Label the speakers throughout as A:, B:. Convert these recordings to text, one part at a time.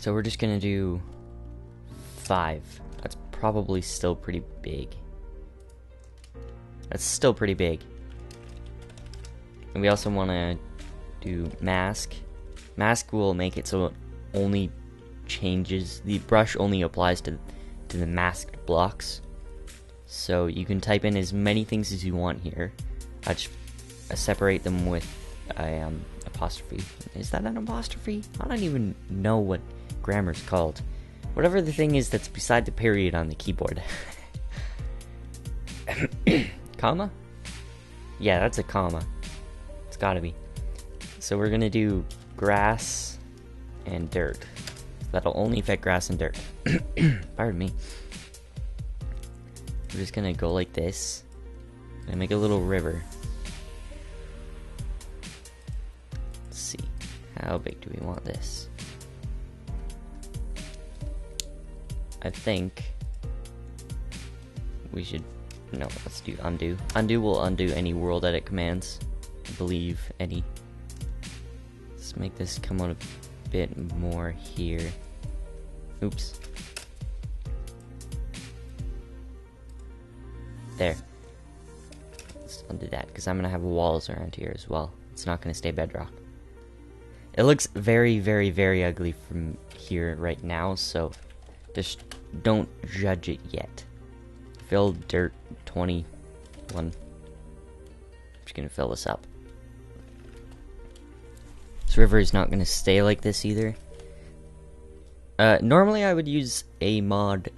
A: So we're just gonna do 5. That's probably still pretty big. That's still pretty big. And we also want to do mask. Mask will make it so it only changes, the brush only applies to the masked blocks. So you can type in as many things as you want here. I just separate them with a apostrophe. Is that an apostrophe? I don't even know what grammar's called. Whatever the thing is that's beside the period on the keyboard. Comma? Yeah, that's a comma. It's gotta be. So we're gonna do grass and dirt. That'll only affect grass and dirt. Pardon me. We're just gonna go like this. And make a little river. Let's see. How big do we want this? I think we should, no, let's do undo. Undo will undo any world edit commands. I believe any. Let's make this come out a bit more here. Oops. There. Let's undo that, because I'm going to have walls around here as well. It's not going to stay bedrock. It looks very, very, very ugly from here right now, so just don't judge it yet. Fill dirt 21. I'm just going to fill this up. This river is not going to stay like this either. Normally I would use a mod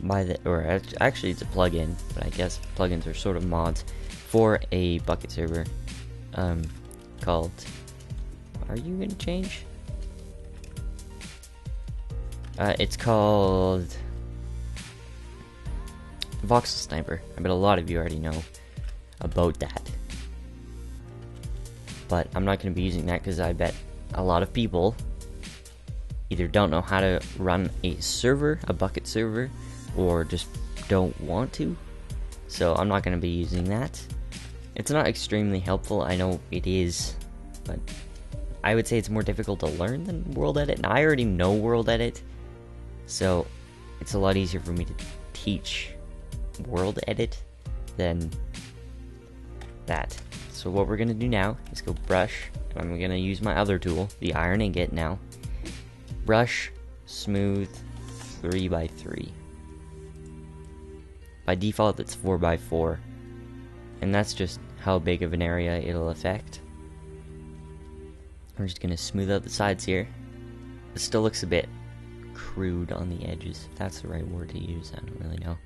A: by the, or actually it's a plugin, but I guess plugins are sort of mods for a bucket server, called, are you gonna change? It's called Voxel Sniper. I bet a lot of you already know about that. But I'm not going to be using that because I bet a lot of people either don't know how to run a server, a bucket server, or just don't want to. So I'm not going to be using that. It's not extremely helpful, I know it is, but I would say it's more difficult to learn than World Edit, and I already know World Edit, so it's a lot easier for me to teach World Edit than that. So what we're gonna do now is go brush, and I'm gonna use my other tool, the iron ingot now. Brush, smooth, 3x3. By default it's 4x4, and that's just how big of an area it'll affect. I'm just gonna smooth out the sides here. It still looks a bit crude on the edges, if that's the right word to use, I don't really know.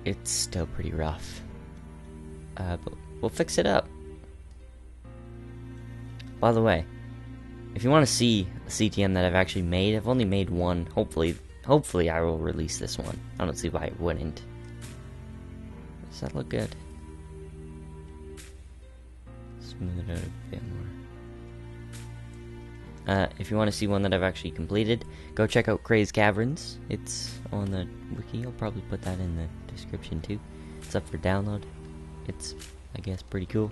A: It's still pretty rough. But we'll fix it up. By the way, if you want to see a CTM that I've actually made, I've only made one. Hopefully I will release this one. I don't see why it wouldn't. Does that look good? Smooth it out a bit more. If you want to see one that I've actually completed, go check out Craze Caverns. It's on the wiki. I'll probably put that in the description too. It's up for download. It's, I guess, pretty cool.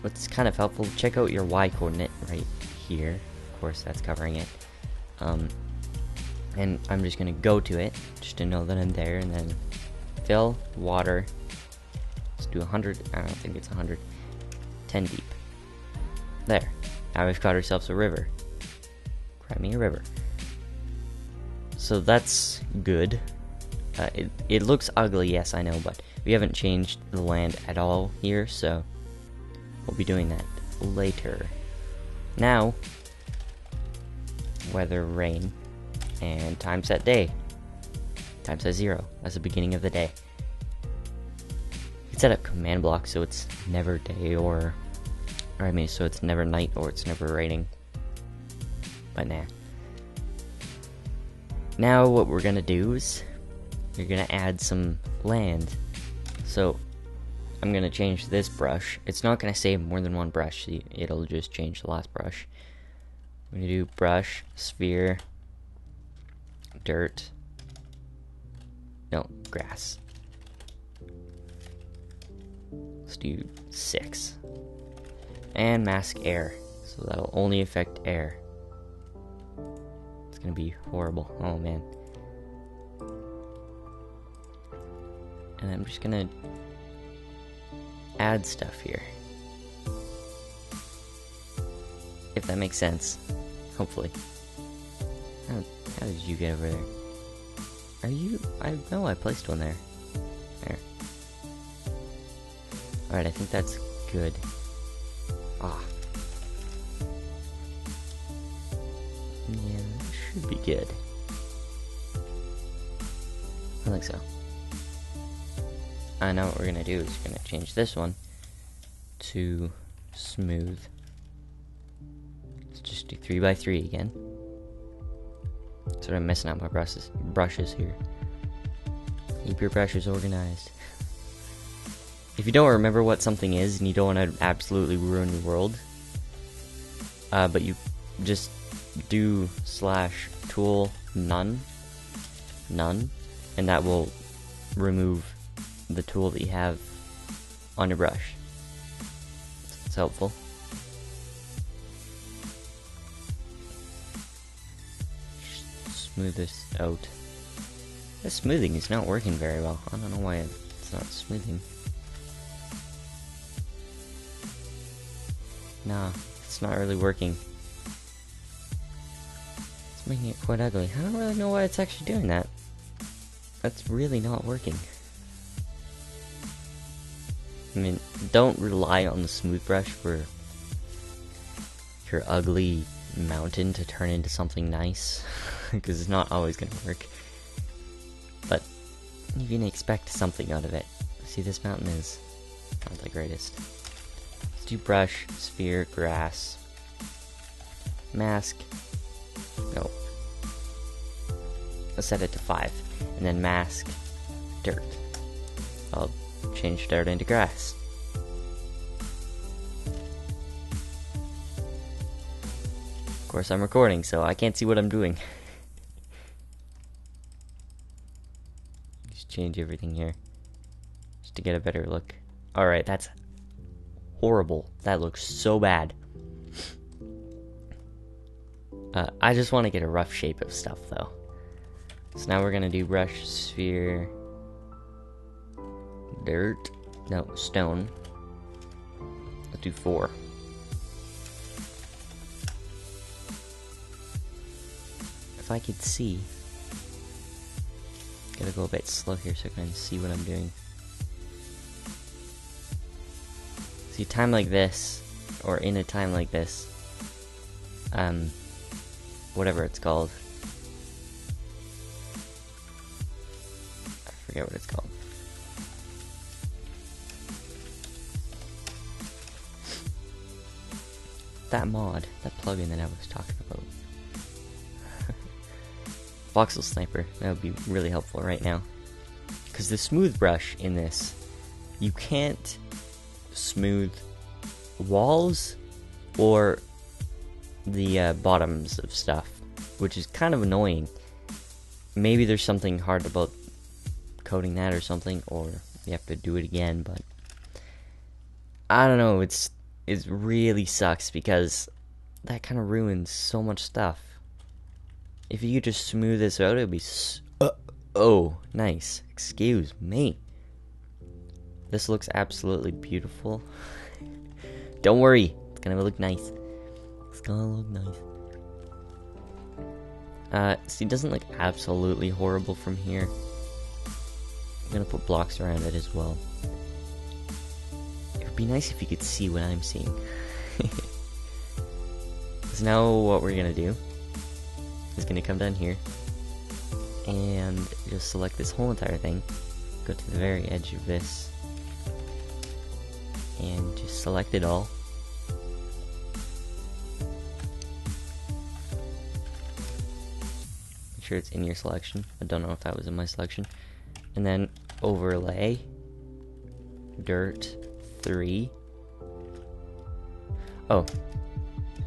A: What's kind of helpful, check out your Y coordinate right here. Of course, that's covering it. And I'm just gonna go to it, just to know that I'm there, and then fill, water. Let's do 100, I don't think it's 100. 10 deep. There. Now we've got ourselves a river. Crimea River. So that's good. It looks ugly, yes, I know, but we haven't changed the land at all here, so we'll be doing that later. Now, weather, rain, and time set day. Time set 0. That's the beginning of the day. You can set up command blocks so it's never day so it's never night or it's never raining. But nah. Now what we're gonna do is you're gonna add some land. So I'm gonna change this brush. It's not gonna save more than one brush. It'll just change the last brush. I'm gonna do brush, sphere, dirt. No, grass. Let's do 6. And mask air. So that'll only affect air. gonna be horrible. Oh man. And I'm just gonna add stuff here. If that makes sense. Hopefully. How did you get over there? Are you... No, I placed one there. There. Alright, I think that's good. Ah. Yeah, that should be good. I think so. I know what we're gonna do is we're gonna change this one to smooth. Let's just do 3x3 again. Sort of messing up my brushes here. Keep your brushes organized. If you don't remember what something is and you don't want to absolutely ruin your world, but you just do /tool none, and that will remove the tool that you have on your brush. It's helpful. Smooth this out. The smoothing is not working very well. I don't know why it's not smoothing. Nah, it's not really working. It's making it quite ugly. I don't really know why it's actually doing that. That's really not working. I mean, don't rely on the smooth brush for your ugly mountain to turn into something nice, because it's not always going to work. But you can expect something out of it. See, this mountain is not the greatest. Let's do brush, sphere, grass, mask. No. Let's set it to 5. And then mask, dirt. I'll change dirt into grass. Of course, I'm recording, so I can't see what I'm doing. Just change everything here, just to get a better look. Alright, that's horrible. That looks so bad. I just want to get a rough shape of stuff, though. So now we're going to do brush, sphere, dirt, no, stone. Let's do 4. If I could see. Gotta go a bit slow here so I can see what I'm doing. See, a time like this, or in a time like this, whatever it's called. I forget what it's called. That mod, that plugin that I was talking about. Voxel Sniper, that would be really helpful right now. Because the smooth brush in this, you can't smooth walls or the bottoms of stuff, which is kind of annoying. Maybe there's something hard about coding that or something, or you have to do it again, but I don't know, it really sucks because that kind of ruins so much stuff. If you could just smooth this out, it would be oh, nice. Excuse me. This looks absolutely beautiful. Don't worry, it's gonna look nice. It's gonna look nice. See, it doesn't look absolutely horrible from here. I'm gonna put blocks around it as well. It would be nice if you could see what I'm seeing. So now what we're gonna do is gonna come down here and just select this whole entire thing, go to the very edge of this, and just select it all. Make sure it's in your selection. I don't know if that was in my selection. And then overlay, dirt 3. Oh,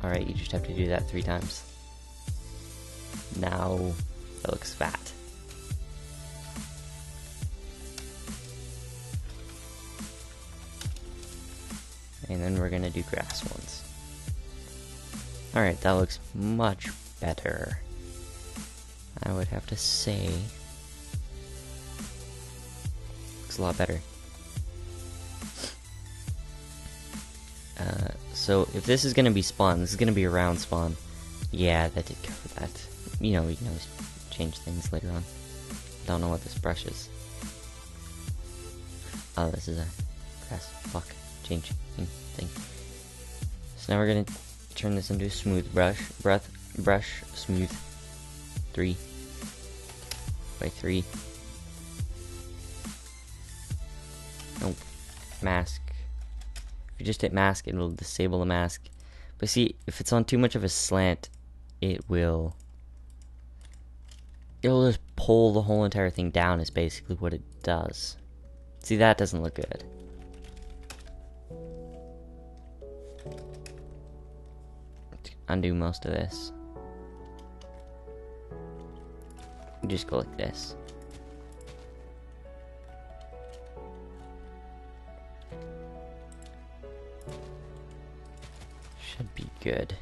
A: alright, you just have to do that 3 times. Now that looks fat. And then we're gonna do grass ones. Alright, that looks much better. I would have to say. Looks a lot better. So if this is gonna be spawn, this is gonna be a round spawn. Yeah, that did cover that. You know, we can always change things later on. Don't know what this brush is. Oh, this is a grass. Fuck. Change thing. So now we're gonna turn this into a smooth brush. Brush smooth. 3 by 3. Nope. Mask. If you just hit mask, it'll disable the mask. But see, if it's on too much of a slant, it'll just pull the whole entire thing down is basically what it does. See, that doesn't look good. Undo most of this. Just go like this. Should be good.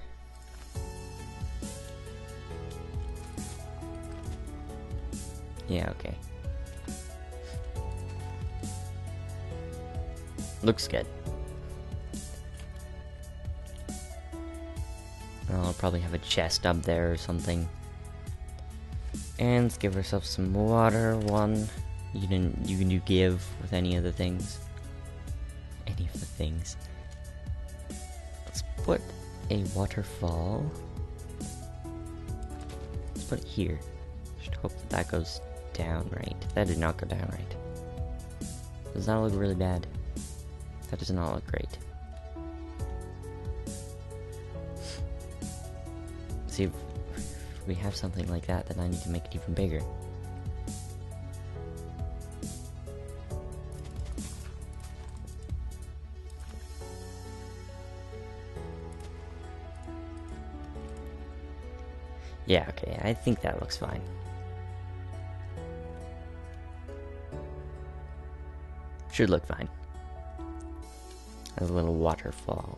A: Yeah, okay. Looks good. I'll probably have a chest up there or something. And let's give ourselves some water. One. You can do give with any of the things. Any of the things. Let's put a waterfall. Let's put it here. Just hope that that goes down right. That did not go down right. Does that look really bad? That does not look great. See, if we have something like that, then I need to make it even bigger. Yeah, okay, I think that looks fine. Should look fine. As a little waterfall.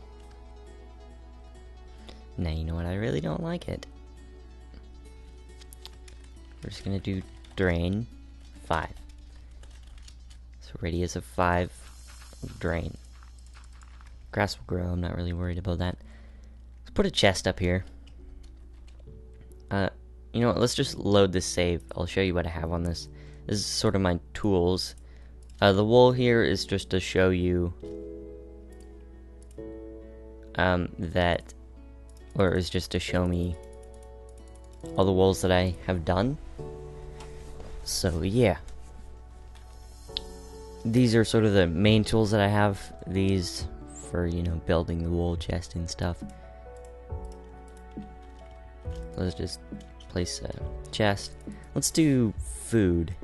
A: Now, you know what? I really don't like it. We're just gonna do drain 5. So radius of 5, drain. Grass will grow, I'm not really worried about that. Let's put a chest up here. You know what? Let's just load this save. I'll show you what I have on this. This is sort of my tools. The wool here is just to show you that, or is just to show me all the wools that I have done. So yeah, these are sort of the main tools that I have. These for, you know, building the wool chest and stuff. Let's just place a chest. Let's do food.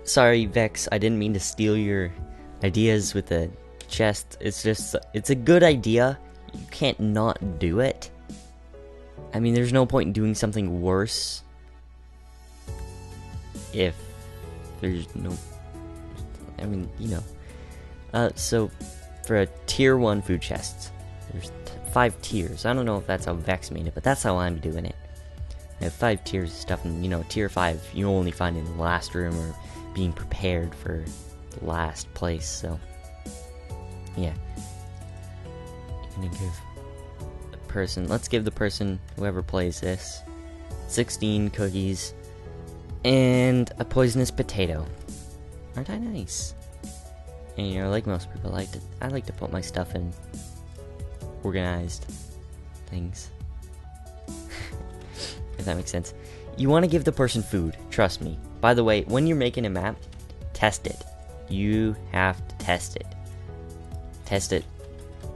A: Sorry, Vex, I didn't mean to steal your ideas with the chest. It's just, it's a good idea. You can't not do it. I mean, there's no point in doing something worse if there's no, I mean, you know. So, for a tier 1 food chest, there's 5 tiers. I don't know if that's how Vex made it, but that's how I'm doing it. I have 5 tiers of stuff, and, you know, tier 5 you only find in the last room or being prepared for the last place, so yeah. You're gonna give the person, let's give the person, whoever plays this, 16 cookies and a poisonous potato. Aren't I nice? And, you know, like most people, I like to put my stuff in organized things. If that makes sense. You want to give the person food, trust me. By the way, when you're making a map, test it. You have to test it. Test it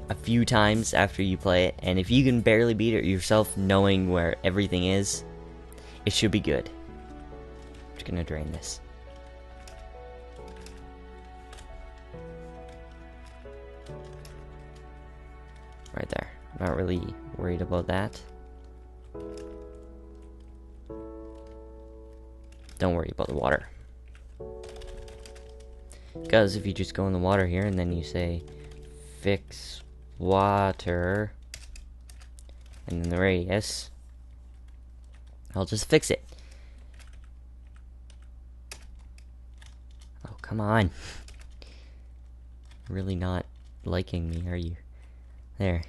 A: a few times after you play it, and if you can barely beat it yourself knowing where everything is, it should be good. I'm just gonna drain this. Right there. I'm not really worried about that. Don't worry about the water. Because if you just go in the water here and then you say fix water and then the radius, I'll just fix it. Oh, come on. Really not liking me, are you? There.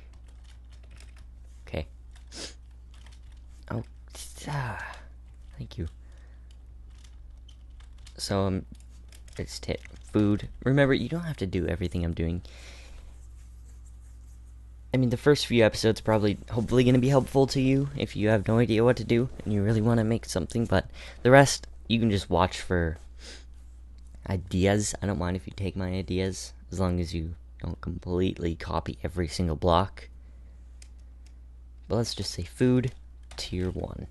A: Okay. Oh, thank you. So, it's food. Remember, you don't have to do everything I'm doing. I mean, the first few episodes hopefully going to be helpful to you if you have no idea what to do and you really want to make something, but the rest, you can just watch for ideas. I don't mind if you take my ideas, as long as you don't completely copy every single block. But let's just say food, tier 1.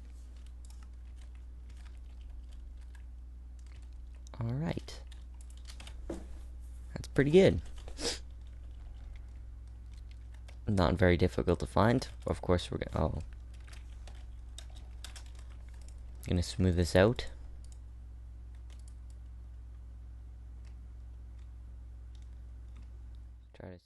A: Alright. That's pretty good. Not very difficult to find. Of course, we're gonna smooth this out. Try to